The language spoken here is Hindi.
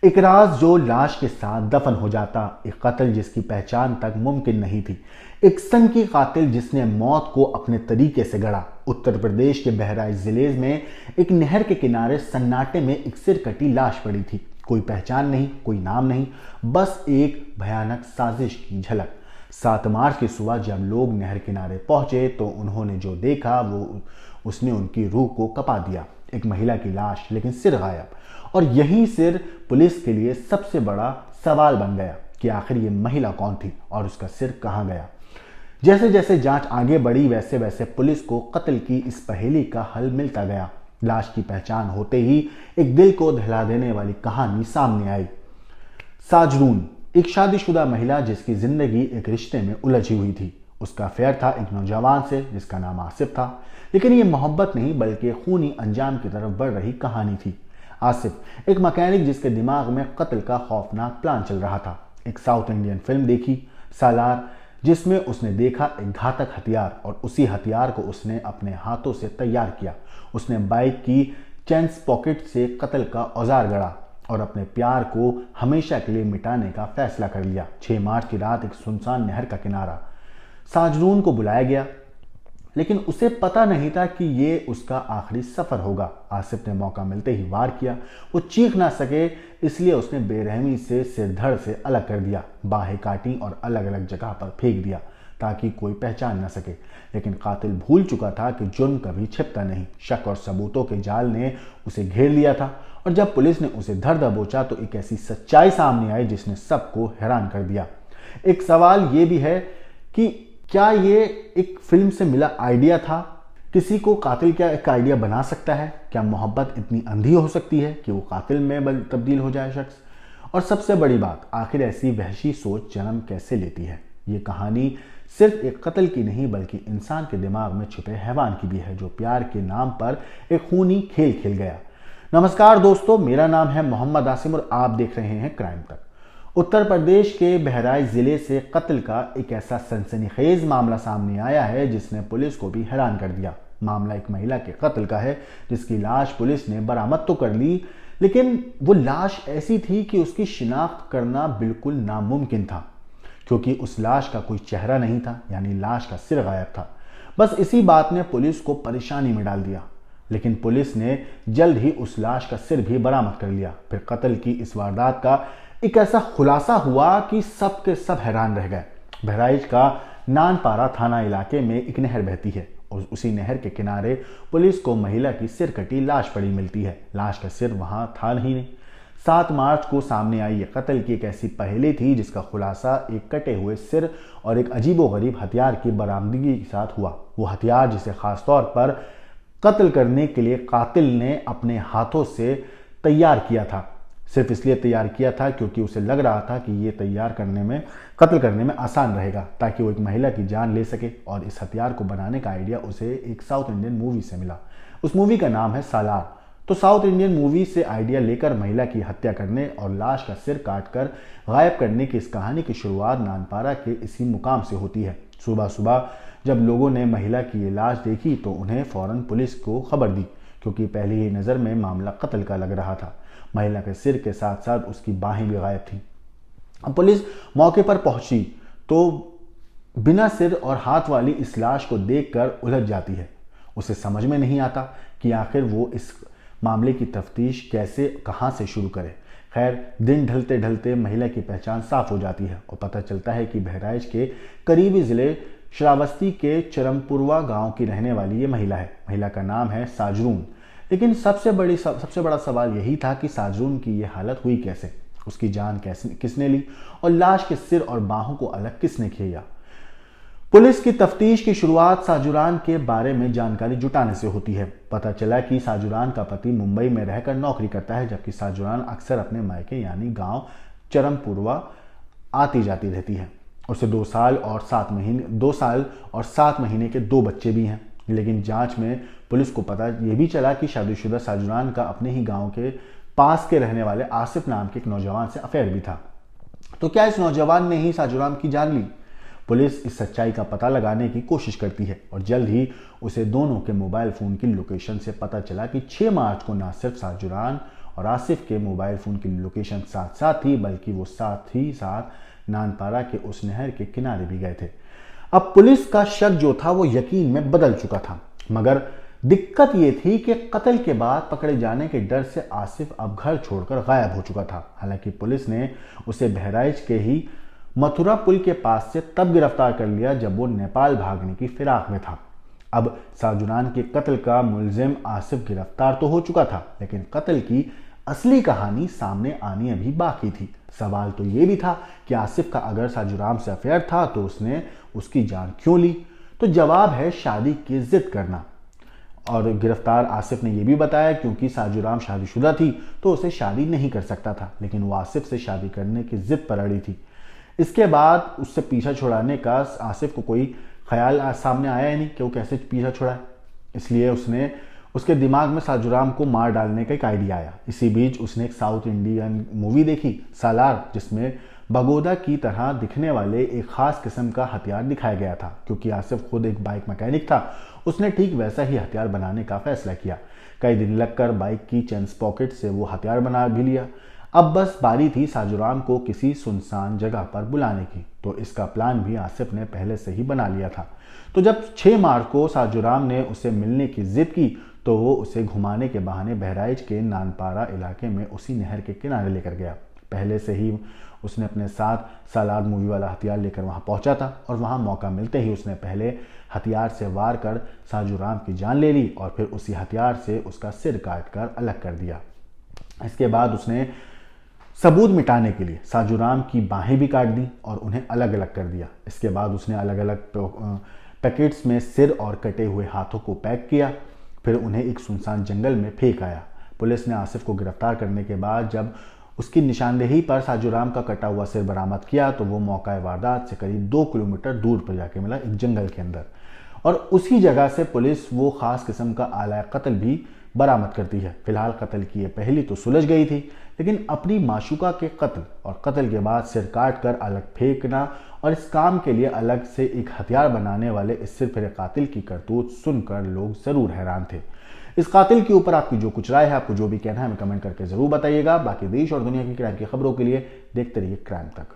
एक राज जो लाश के साथ दफन हो जाता, एक कत्ल जिसकी पहचान तक मुमकिन नहीं थी, एक सनकी कातिल जिसने मौत को अपने तरीके से गढ़ा। उत्तर प्रदेश के बहराइच जिले में एक नहर के किनारे सन्नाटे में एक सिर कटी लाश पड़ी थी। कोई पहचान नहीं, कोई नाम नहीं, बस एक भयानक साजिश की झलक। 7 मार्च की सुबह जब लोग नहर किनारे पहुंचे तो उन्होंने जो देखा वो उसने उनकी रूह को कपा दिया। एक महिला की लाश, लेकिन सिर गायब। और यही सिर पुलिस के लिए सबसे बड़ा सवाल बन गया कि आखिर ये महिला कौन थी और उसका सिर कहां गया। जैसे जैसे जांच आगे बढ़ी वैसे वैसे पुलिस को कत्ल की इस पहेली का हल मिलता गया। लाश की पहचान होते ही एक दिल को दहला देने वाली कहानी सामने आई। साजरून, एक शादीशुदा महिला जिसकी जिंदगी एक रिश्ते में उलझी हुई थी। उसका अफेयर था एक नौजवान से जिसका नाम आसिफ था, लेकिन ये मोहब्बत नहीं बल्कि खूनी अंजाम की तरफ बढ़ रही कहानी थी। आसिफ एक मैकेनिक जिसके दिमाग में कत्ल का खौफनाक प्लान चल रहा था। एक साउथ इंडियन फिल्म देखी, सालार, जिसमें उसने देखा एक घातक हथियार और उसी हथियार को उसने अपने हाथों से तैयार किया। उसने बाइक की चेन्स पॉकेट से कत्ल का औजार गढ़ा और अपने प्यार को हमेशा के लिए मिटाने का फैसला कर लिया। 6 मार्च की रात एक सुनसान नहर का किनारा, साजरून को बुलाया गया, लेकिन उसे पता नहीं था कि ये उसका आखिरी सफर होगा। आसिफ ने मौका मिलते ही वार किया। वो चीख ना सके इसलिए उसने बेरहमी से सिर धड़ से अलग कर दिया, बाहें काटी और अलग अलग जगह पर फेंक दिया ताकि कोई पहचान न सके। लेकिन कातिल भूल चुका था कि जुर्म कभी छिपता नहीं। शक और सबूतों के जाल ने उसे घेर लिया था और जब पुलिस ने उसे धर दबोचा तो एक ऐसी सच्चाई सामने आई जिसने सबको हैरान कर दिया। एक सवाल ये भी है कि क्या ये एक फिल्म से मिला आइडिया था? किसी को कातिल क्या एक आइडिया बना सकता है? क्या मोहब्बत इतनी अंधी हो सकती है कि वो कातिल में तब्दील हो जाए शख्स? और सबसे बड़ी बात, आखिर ऐसी वहशी सोच जन्म कैसे लेती है? ये कहानी सिर्फ एक कत्ल की नहीं बल्कि इंसान के दिमाग में छुपे हैवान की भी है जो प्यार के नाम पर एक खूनी खेल खेल गया। नमस्कार दोस्तों, मेरा नाम है मोहम्मद आसिम और आप देख रहे हैं क्राइम तक। उत्तर प्रदेश के बहराइच जिले से कत्ल का एक ऐसा सनसनीखेज मामला सामने आया है जिसने पुलिस को भी हैरान कर दिया। मामला एक महिला के कत्ल का है जिसकी लाश पुलिस ने बरामद तो कर ली, लेकिन वो लाश ऐसी थी कि उसकी शिनाख्त करना बिल्कुल नामुमकिन था क्योंकि उस लाश का कोई चेहरा नहीं था, यानी लाश का सिर गायब था। बस इसी बात ने पुलिस को परेशानी में डाल दिया, लेकिन पुलिस ने जल्द ही उस लाश का सिर भी बरामद कर लिया। फिर कत्ल की इस वारदात का एक ऐसा खुलासा हुआ कि सब के सब हैरान रह गए। बहराइच का नानपारा थाना इलाके में एक नहर बहती है और उसी नहर के किनारे पुलिस को महिला की सिर कटी लाश पड़ी मिलती है। लाश का सिर वहां था ही नहीं। 7 मार्च को सामने आई ये कत्ल की एक ऐसी पहेली थी जिसका खुलासा एक कटे हुए सिर और एक अजीबोगरीब हथियार की बरामदगी के साथ हुआ। वो हथियार जिसे खासतौर पर कत्ल करने के लिए कातिल ने अपने हाथों से तैयार किया था। सिर्फ इसलिए तैयार किया था क्योंकि उसे लग रहा था कि ये कत्ल करने में आसान रहेगा ताकि वो एक महिला की जान ले सके। और इस हथियार को बनाने का आइडिया उसे एक साउथ इंडियन मूवी से मिला। उस मूवी का नाम है सालार। तो साउथ इंडियन मूवी से आइडिया लेकर महिला की हत्या करने और लाश का सिर काटकर गायब करने की इस कहानी की शुरुआत नानपारा के इसी मुकाम से होती है। सुबह सुबह जब लोगों ने महिला की ये लाश देखी तो उन्हें फौरन पुलिस को खबर दी क्योंकि पहली ही नज़र में मामला कत्ल का लग रहा था। महिला के सिर के साथ साथ उसकी बाहें भी गायब थीं। अब पुलिस मौके पर पहुंची तो बिना सिर और हाथ वाली इस लाश को देखकर उलझ जाती है। उसे समझ में नहीं आता कि आखिर वो इस मामले की तफ्तीश कैसे, कहां से शुरू करे। खैर, दिन ढलते ढलते महिला की पहचान साफ हो जाती है और पता चलता है कि बहराइच के करीबी जिले श्रावस्ती के चरमपुरवा गांव की रहने वाली ये महिला है। महिला का नाम है साजरून। लेकिन सबसे बड़ा सवाल यही था कि साजरून की ये हालत हुई कैसे, उसकी जान किसने ली और लाश के सिर और बाहों को अलग किसने किया। पुलिस की तफ्तीश की शुरुआत साजुरान के बारे में जानकारी जुटाने से होती है। पता चला कि साजुरान का पति मुंबई में रहकर नौकरी करता है जबकि साजुरान अक्सर अपने मायके यानी गांव चरमपुरवा आती जाती रहती है। उसे 2 साल और 7 महीने के 2 बच्चे भी हैं। लेकिन जांच में पुलिस को पता यह भी चला कि शादीशुदा साजुरान का अपने ही गांव के पास के रहने वाले आसिफ नाम के एक नौजवान से अफेयर भी था। तो क्या इस नौजवान ने ही साजुरान की जान ली? पुलिस इस सच्चाई का पता लगाने की कोशिश करती है और जल्द ही उसे दोनों के मोबाइल फोन की लोकेशन से पता चला कि 6 मार्च को न सिर्फ साजुरान और आसिफ के मोबाइल फ़ोन की लोकेशन साथ साथ थी, बल्कि वो साथ ही साथ नानपारा के उस नहर के किनारे भी गए थे। अब पुलिस का शक जो था वो यकीन में बदल चुका था, मगर दिक्कत ये थी कि कत्ल के बाद पकड़े जाने के डर से आसिफ अब घर छोड़कर गायब हो चुका था। हालांकि पुलिस ने उसे बहराइच के ही मथुरा पुल के पास से तब गिरफ्तार कर लिया जब वो नेपाल भागने की फिराक में था। अब साजुरान के कत्ल का मुलजिम आसिफ गिरफ्तार तो हो चुका था, लेकिन कत्ल की असली कहानी सामने आनी अभी बाकी थी। सवाल तो ये भी था कि आसिफ का अगर साजुराम से अफेयर था तो उसने उसकी जान क्यों ली? तो जवाब है शादी की जिद करना। और गिरफ्तार आसिफ ने यह भी बताया क्योंकि साजुराम शादीशुदा थी तो उसे शादी नहीं कर सकता था, लेकिन वो आसिफ से शादी करने की जिद पर अड़ी थी। इसके बाद उससे पीछा छुड़ाने का आसिफ को कोई ख्याल सामने आया ही नहीं कि वो कैसे पीछा छुड़ाए, इसलिए उसके दिमाग में साजुराम को मार डालने का एक आइडिया आया। इसी बीच उसने एक साउथ इंडियन मूवी देखी सालार, जिसमें बगोदा की तरह दिखने वाले एक खास किस्म का हथियार दिखाया गया था। क्योंकि आसिफ खुद एक बाइक मैकेनिक था, उसने ठीक वैसा ही हथियार बनाने का फैसला किया। कई दिन लगकर बाइक की चेन पॉकेट से वो हथियार बना भी लिया। अब बस बारी थी साजुराम को किसी सुनसान जगह पर बुलाने की, तो इसका प्लान भी आसिफ ने पहले से ही बना लिया था। तो जब 6 मार्च को साजुराम ने उसे मिलने की जिद की तो वो उसे घुमाने के बहाने बहराइच के नानपारा इलाके में उसी नहर के किनारे लेकर गया। पहले से ही उसने अपने साथ सालार मूवी वाला हथियार लेकर वहां पहुंचा था और वहां मौका मिलते ही उसने पहले हथियार से वार कर साजुराम की जान ले ली और फिर उसी हथियार से उसका सिर काट कर अलग कर दिया। इसके बाद उसने सबूत मिटाने के लिए साजुराम की बाहें भी काट दी और उन्हें अलग अलग कर दिया। इसके बाद उसने अलग अलग पैकेट्स में सिर और कटे हुए हाथों को पैक किया, फिर उन्हें एक सुनसान जंगल में फेंक आया। पुलिस ने आसिफ को गिरफ्तार करने के बाद जब उसकी निशानदेही पर साजुराम का कटा हुआ सिर बरामद किया तो वो मौका वारदात से करीब 2 किलोमीटर दूर पर जाके मिला, एक जंगल के अंदर। और उसी जगह से पुलिस वो खास किस्म का आला कत्ल भी बरामद करती है। फिलहाल कत्ल की ये पहली तो सुलझ गई थी, लेकिन अपनी माशूका के कत्ल और कत्ल के बाद सिर काट कर अलग फेंकना और इस काम के लिए अलग से एक हथियार बनाने वाले इस सिरफिरे कातिल की करतूत सुनकर लोग जरूर हैरान थे। इस कातिल के ऊपर आपकी जो कुछ राय है, आपको जो भी कहना है, हमें कमेंट करके जरूर बताइएगा। बाकी देश और दुनिया की क्राइम की खबरों के लिए देखते रहिए क्राइम तक।